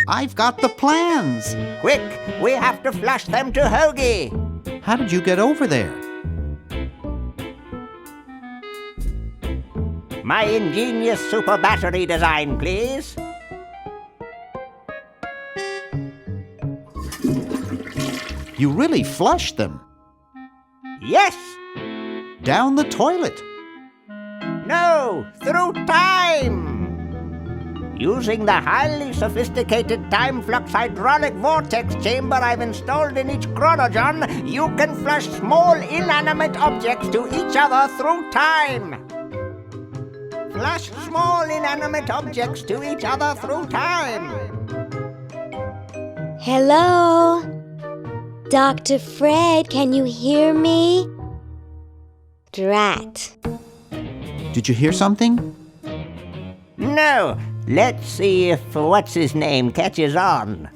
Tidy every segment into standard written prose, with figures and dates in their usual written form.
I've got the plans. Quick, we have to flush them to Hoagie. How did you get over there? My ingenious super battery design, please. You really flushed them. Yes. Down the toilet. No, through time. Using the highly sophisticated time flux hydraulic vortex chamber I've installed in each chronogon, you can flush small inanimate objects to each other through time. Flush small inanimate objects to each other through time. Hello? Dr. Fred, can you hear me? Drat. Did you hear something? No. Let's see if what's-his-name catches on.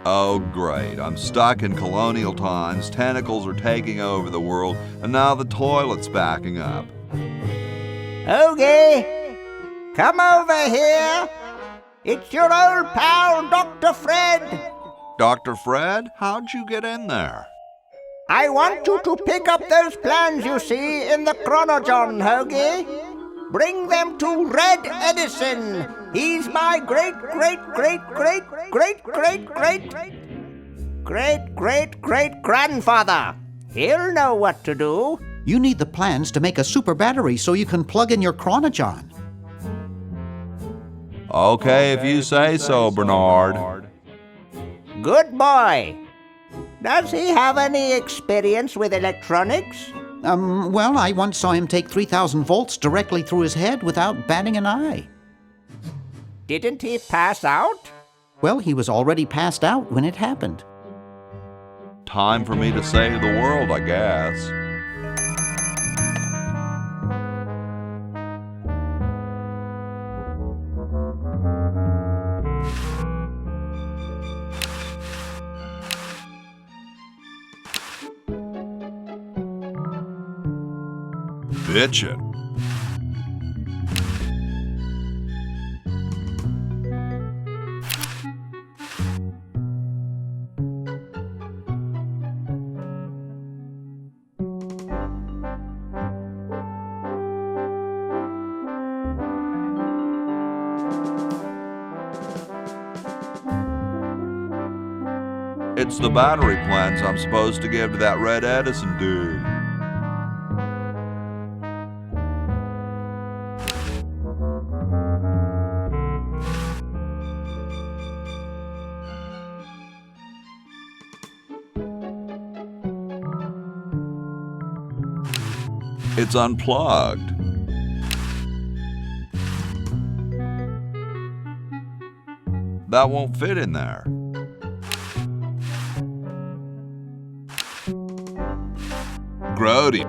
Oh, great. I'm stuck in colonial times, tentacles are taking over the world, and now the toilet's backing up. Hoagie, come over here. It's your old pal, Dr. Fred. Dr. Fred, how'd you get in there? I want you to pick up those plans you see in the chronogon, Hoagie. Bring them to Red Edison. He's my great-great-great-great-great-great-great-great-grandfather. He'll know what to do. You need the plans to make a super battery so you can plug in your chronogon. Okay, if you say so, Bernard. Good boy. Does he have any experience with electronics? Well, I once saw him take 3,000 volts directly through his head without batting an eye. Didn't he pass out? Well, he was already passed out when it happened. Time for me to save the world, I guess. Bitchin'. It's the battery plans I'm supposed to give to that Red Edison dude. It's unplugged. That won't fit in there. Grody.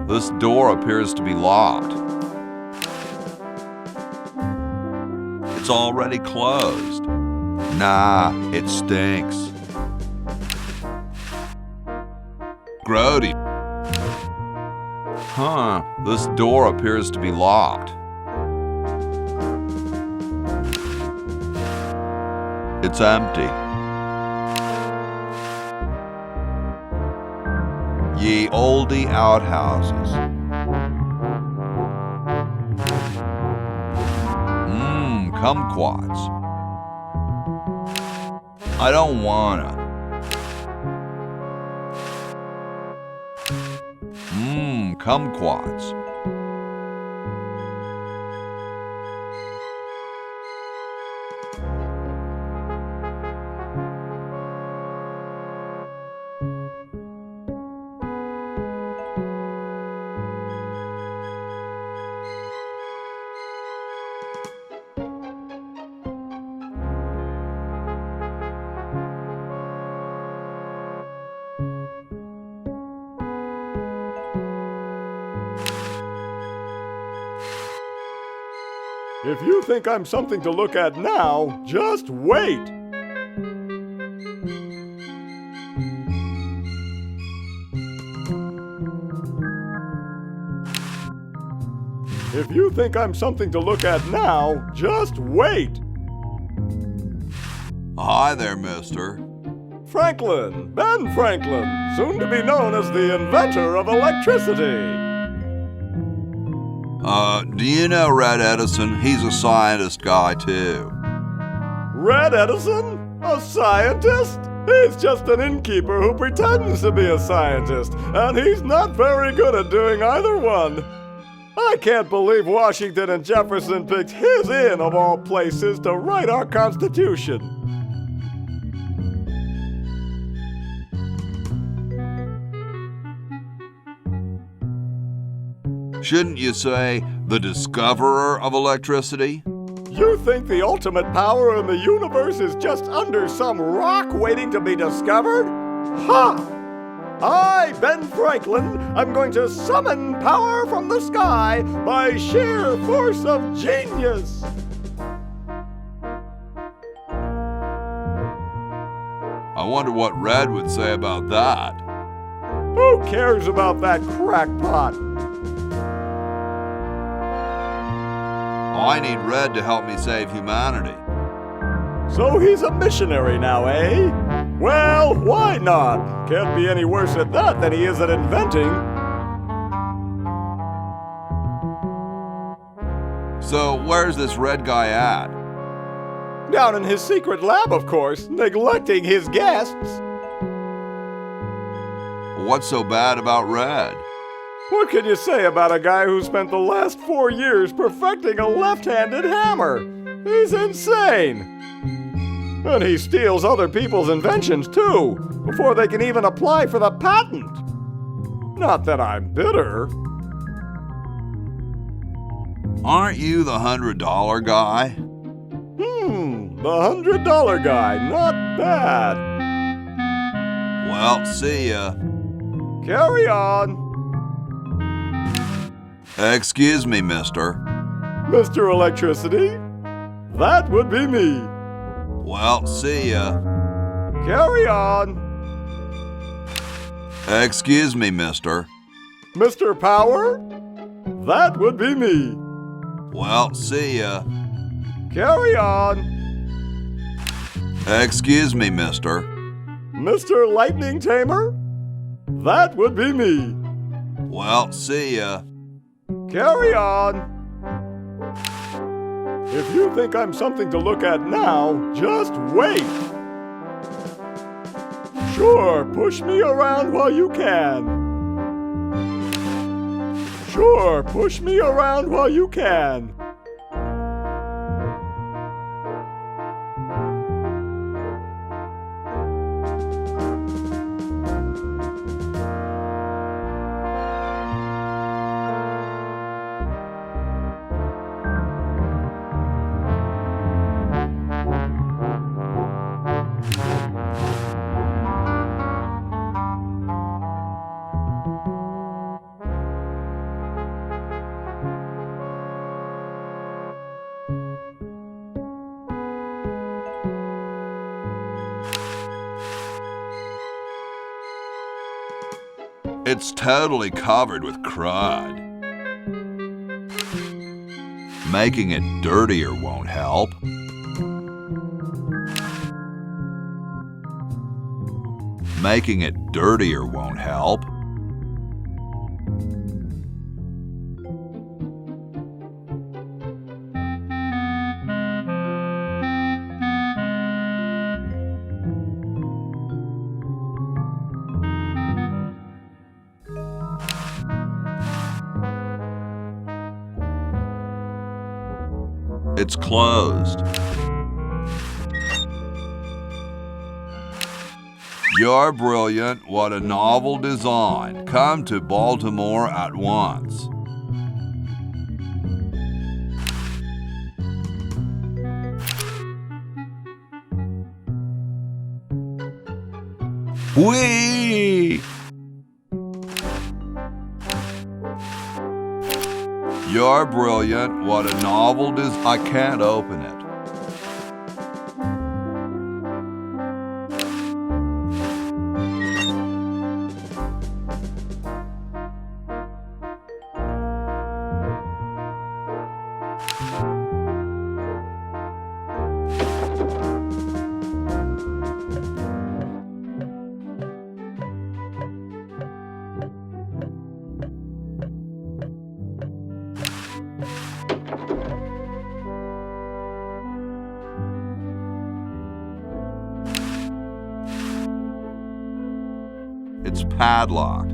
This door appears to be locked. It's already closed. Nah, it stinks. Grody. This door appears to be locked. It's empty. Ye olde outhouses. Kumquats. I don't wanna. Kumquats. If you think I'm something to look at now, just wait! If you think I'm something to look at now, just wait! Hi there, mister. Franklin, Ben Franklin, soon to be known as the inventor of electricity. Do you know Red Edison? He's a scientist guy, too. Red Edison? A scientist? He's just an innkeeper who pretends to be a scientist, and he's not very good at doing either one. I can't believe Washington and Jefferson picked his inn, of all places, to write our Constitution. Shouldn't you say the discoverer of electricity? You think the ultimate power in the universe is just under some rock waiting to be discovered? Ha! I, Ben Franklin, am going to summon power from the sky by sheer force of genius! I wonder what Red would say about that. Who cares about that crackpot? I need Red to help me save humanity. So he's a missionary now, eh? Well, why not? Can't be any worse at that than he is at inventing. So where's this Red guy at? Down in his secret lab, of course, neglecting his guests. What's so bad about Red? What can you say about a guy who spent the last 4 years perfecting a left-handed hammer? He's insane! And he steals other people's inventions, too, before they can even apply for the patent. Not that I'm bitter. Aren't you the $100 guy? The $100 guy, not bad. Well, see ya. Carry on. Excuse me, mister. Mr. Electricity? That would be me. Well, see ya. Carry on. Excuse me, mister. Mr. Power? That would be me. Well, see ya. Carry on. Excuse me, mister. Mr. Lightning Tamer? That would be me. Well, see ya. Carry on. If you think I'm something to look at now, just wait. Sure, push me around while you can. Sure, push me around while you can. It's totally covered with crud. Making it dirtier won't help. Making it dirtier won't help. It's closed. You're brilliant. What a novel design. Come to Baltimore at once. Whee! You're brilliant. What a novel I can't open it. It's padlocked.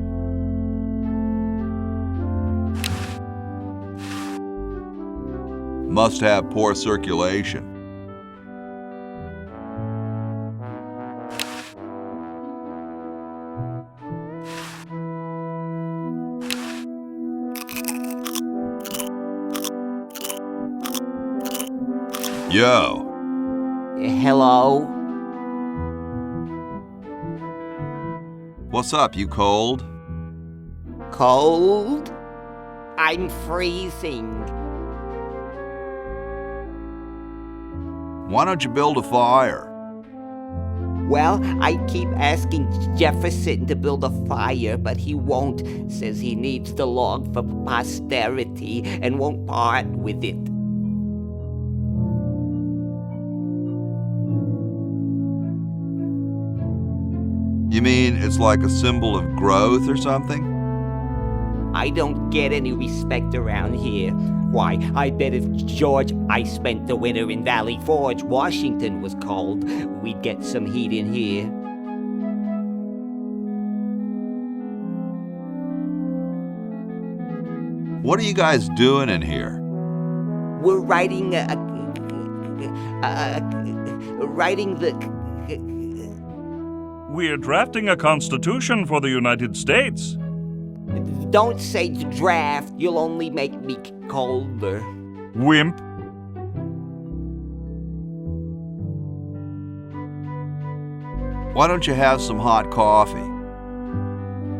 Must have poor circulation. Yo. Hello? What's up, you cold? Cold? I'm freezing. Why don't you build a fire? Well, I keep asking Jefferson to build a fire, but he won't. Says he needs the log for posterity and won't part with it. You mean it's like a symbol of growth or something? I don't get any respect around here. Why, I bet if George I spent the winter in Valley Forge, Washington was cold, we'd get some heat in here. What are you guys doing in here? We're writing the We're drafting a constitution for the United States. Don't say draft, you'll only make me colder. Wimp. Why don't you have some hot coffee?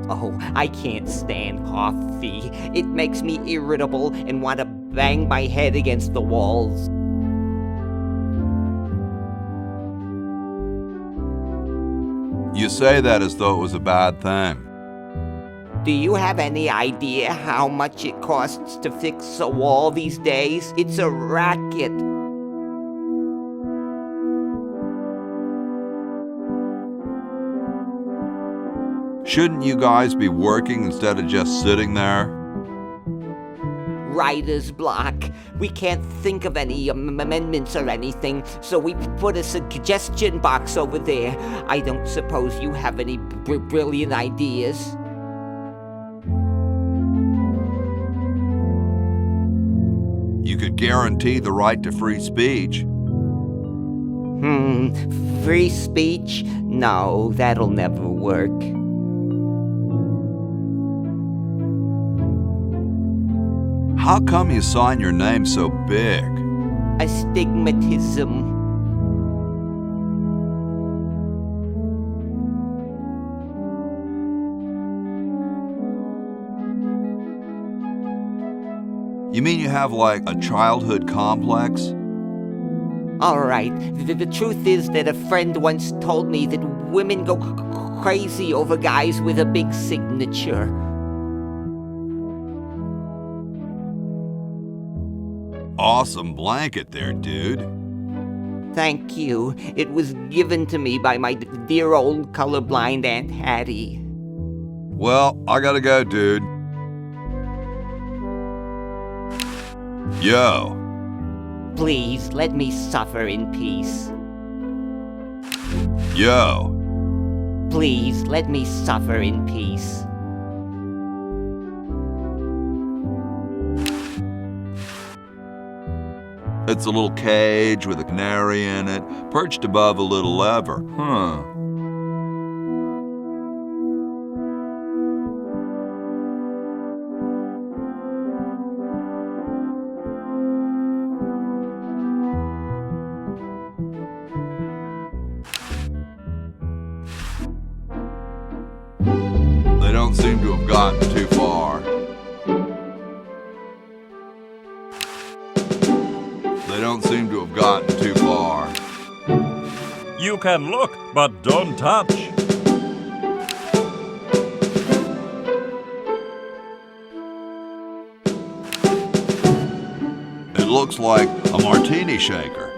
Oh, I can't stand coffee. It makes me irritable and want to bang my head against the walls. You say that as though it was a bad thing. Do you have any idea how much it costs to fix a wall these days? It's a racket. Shouldn't you guys be working instead of just sitting there? Writer's block. We can't think of any amendments or anything, so we put a suggestion box over there. I don't suppose you have any brilliant ideas? You could guarantee the right to free speech. Free speech? No, that'll never work. How come you sign your name so big? Astigmatism. You mean you have like a childhood complex? All right, the truth is that a friend once told me that women go crazy over guys with a big signature. Awesome blanket there, dude. Thank you. It was given to me by my dear old colorblind Aunt Hattie. Well, I gotta go, dude. Yo. Please, let me suffer in peace. Yo. Please, let me suffer in peace. It's a little cage with a canary in it, perched above a little lever. Huh. They don't seem to have gotten too far. They don't seem to have gotten too far. You can look, but don't touch. It looks like a martini shaker.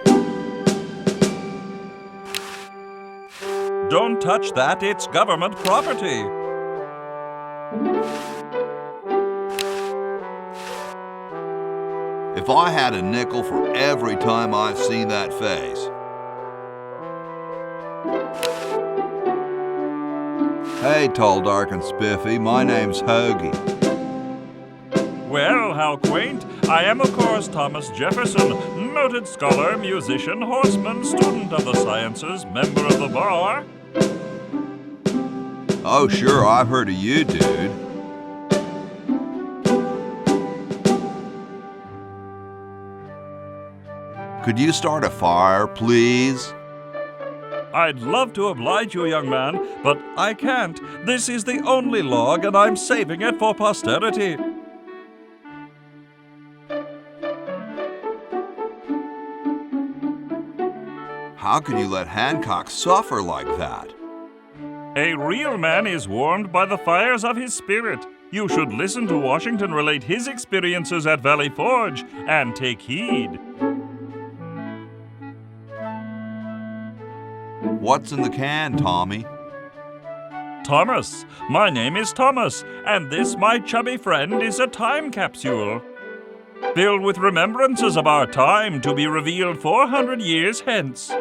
Don't touch that, it's government property. If I had a nickel for every time I've seen that face. Hey, tall, dark, and spiffy, my name's Hoagie. Well, how quaint. I am, of course, Thomas Jefferson, noted scholar, musician, horseman, student of the sciences, member of the bar. Oh, sure, I've heard of you, dude. Could you start a fire, please? I'd love to oblige you, young man, but I can't. This is the only log, and I'm saving it for posterity. How can you let Hancock suffer like that? A real man is warmed by the fires of his spirit. You should listen to Washington relate his experiences at Valley Forge and take heed. What's in the can, Tommy? Thomas. My name is Thomas, and this, my chubby friend, is a time capsule. Filled with remembrances of our time to be revealed 400 years hence.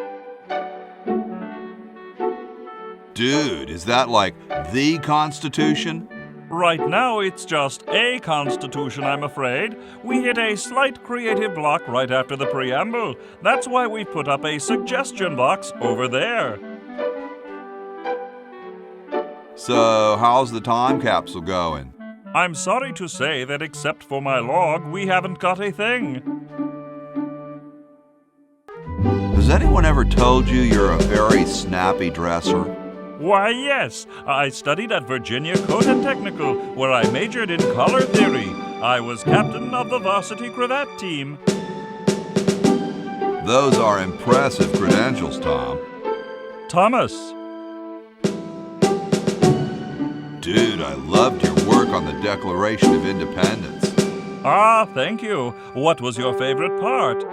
Dude, is that like the Constitution? Right now, it's just a constitution, I'm afraid. We hit a slight creative block right after the preamble. That's why we put up a suggestion box over there. So, how's the time capsule going? I'm sorry to say that except for my log, we haven't got a thing. Has anyone ever told you you're a very snappy dresser? Why, yes. I studied at Virginia Code Technical, where I majored in color theory. I was captain of the varsity cravat team. Those are impressive credentials, Tom. Thomas. Dude, I loved your work on the Declaration of Independence. Ah, thank you. What was your favorite part?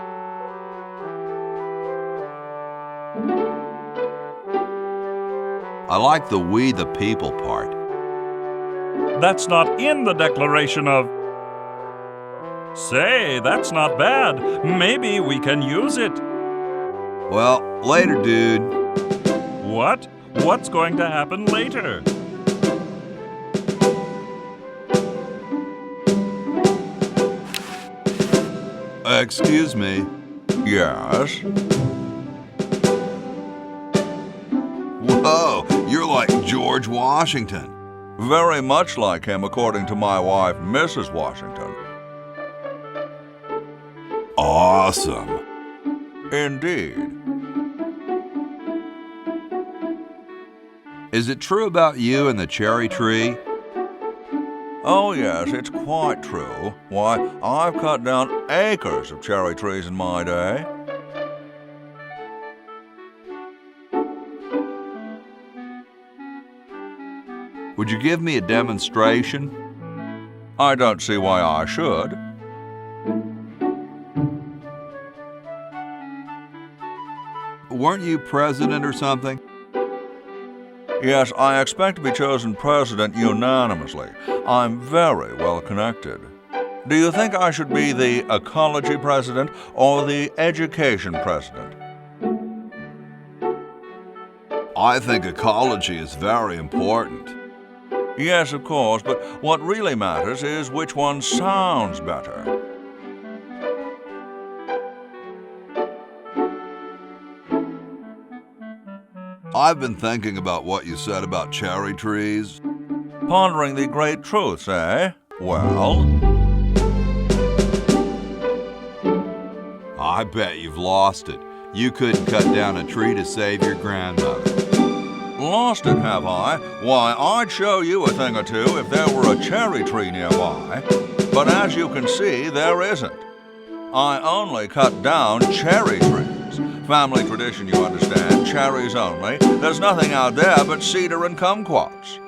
I like the we the people part. That's not in the Declaration of... Say, that's not bad. Maybe we can use it. Well, later, dude. What? What's going to happen later? Excuse me. Yes? Whoa, you're like George Washington. Very much like him, according to my wife, Mrs. Washington. Awesome. Indeed. Is it true about you and the cherry tree? Oh, yes, it's quite true. Why, I've cut down acres of cherry trees in my day. Would you give me a demonstration? I don't see why I should. Weren't you president or something? Yes, I expect to be chosen president unanimously. I'm very well connected. Do you think I should be the ecology president or the education president? I think ecology is very important. Yes, of course, but what really matters is which one sounds better. I've been thinking about what you said about cherry trees. Pondering the great truths, eh? Well? I bet you've lost it. You couldn't cut down a tree to save your grandmother. Lost it, have I? Why, I'd show you a thing or two if there were a cherry tree nearby. But as you can see, there isn't. I only cut down cherry trees. Family tradition, you understand. Cherries only. There's nothing out there but cedar and kumquats.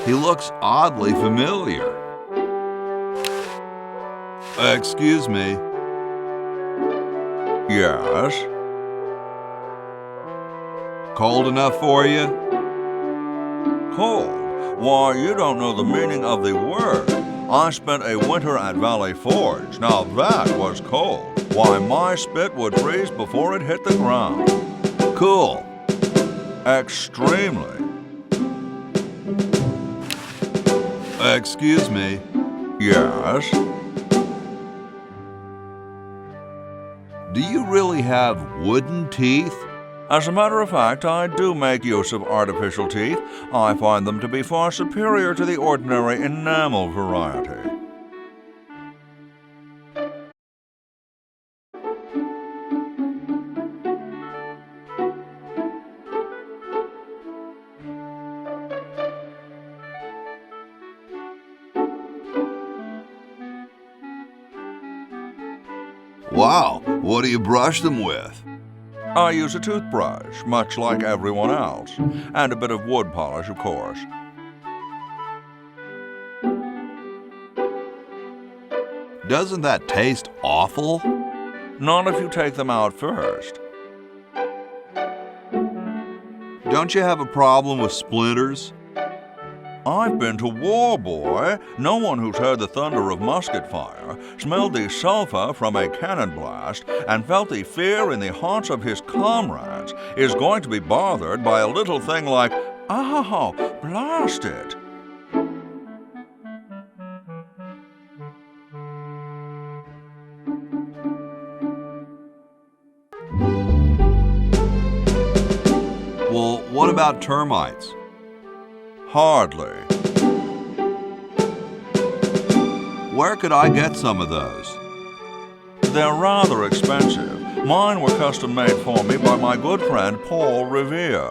He looks oddly familiar. Excuse me. Yes? Cold enough for you? Cold? Why, you don't know the meaning of the word. I spent a winter at Valley Forge. Now that was cold. Why, my spit would freeze before it hit the ground. Cool. Extremely. Excuse me. Yes? Do you really have wooden teeth? As a matter of fact, I do make use of artificial teeth. I find them to be far superior to the ordinary enamel variety. Wow, what do you brush them with? I use a toothbrush, much like everyone else, and a bit of wood polish, of course. Doesn't that taste awful? Not if you take them out first. Don't you have a problem with splinters? I've been to war, boy. No one who's heard the thunder of musket fire, smelled the sulphur from a cannon blast, and felt the fear in the hearts of his comrades is going to be bothered by a little thing like, "Oh, blast it." Well, what about termites? Hardly. Where could I get some of those? They're rather expensive. Mine were custom made for me by my good friend Paul Revere.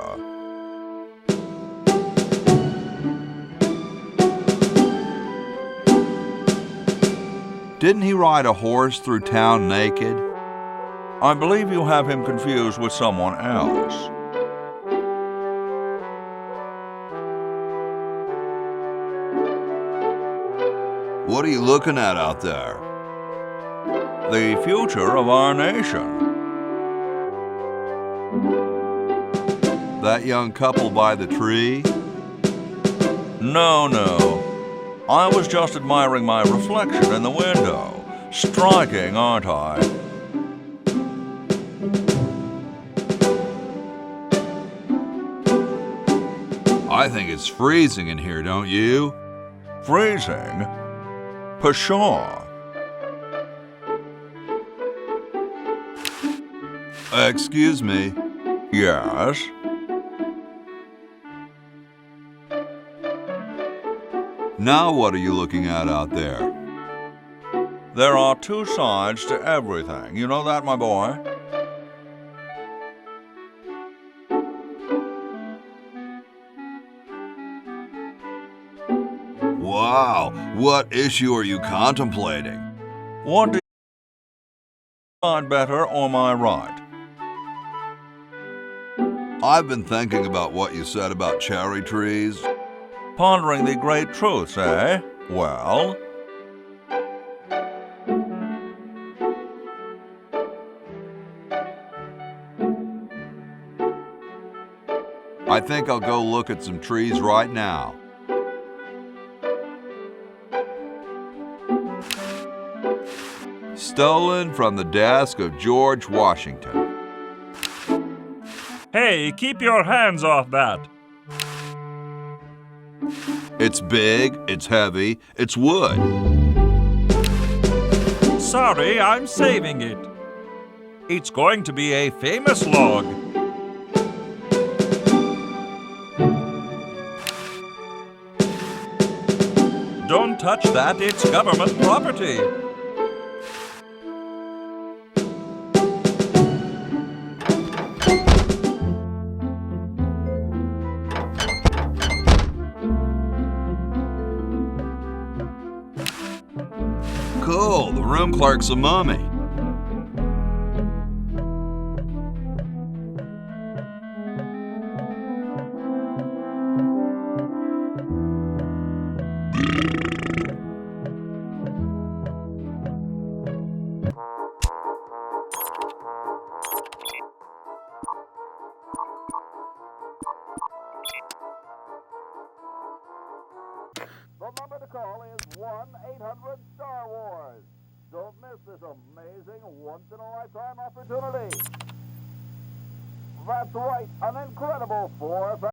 Didn't he ride a horse through town naked? I believe you have him confused with someone else. What are you looking at out there? The future of our nation. That young couple by the tree? No. I was just admiring my reflection in the window. Striking, aren't I? I think it's freezing in here, don't you? Freezing? Pshaw. Excuse me. Yes? Now what are you looking at out there? There are two sides to everything. You know that, my boy? Wow, what issue are you contemplating? What do you find better, or am I right? I've been thinking about what you said about cherry trees. Pondering the great truths, eh? Well? I think I'll go look at some trees right now. Stolen from the desk of George Washington. Hey, keep your hands off that. It's big, it's heavy, it's wood. Sorry, I'm saving it. It's going to be a famous log. Don't touch that, it's government property. Cool, the room clerk's a mummy. The number to call is 1-800-STAR Wars. Don't miss this amazing once-in-a-lifetime opportunity. That's right, an incredible 4,000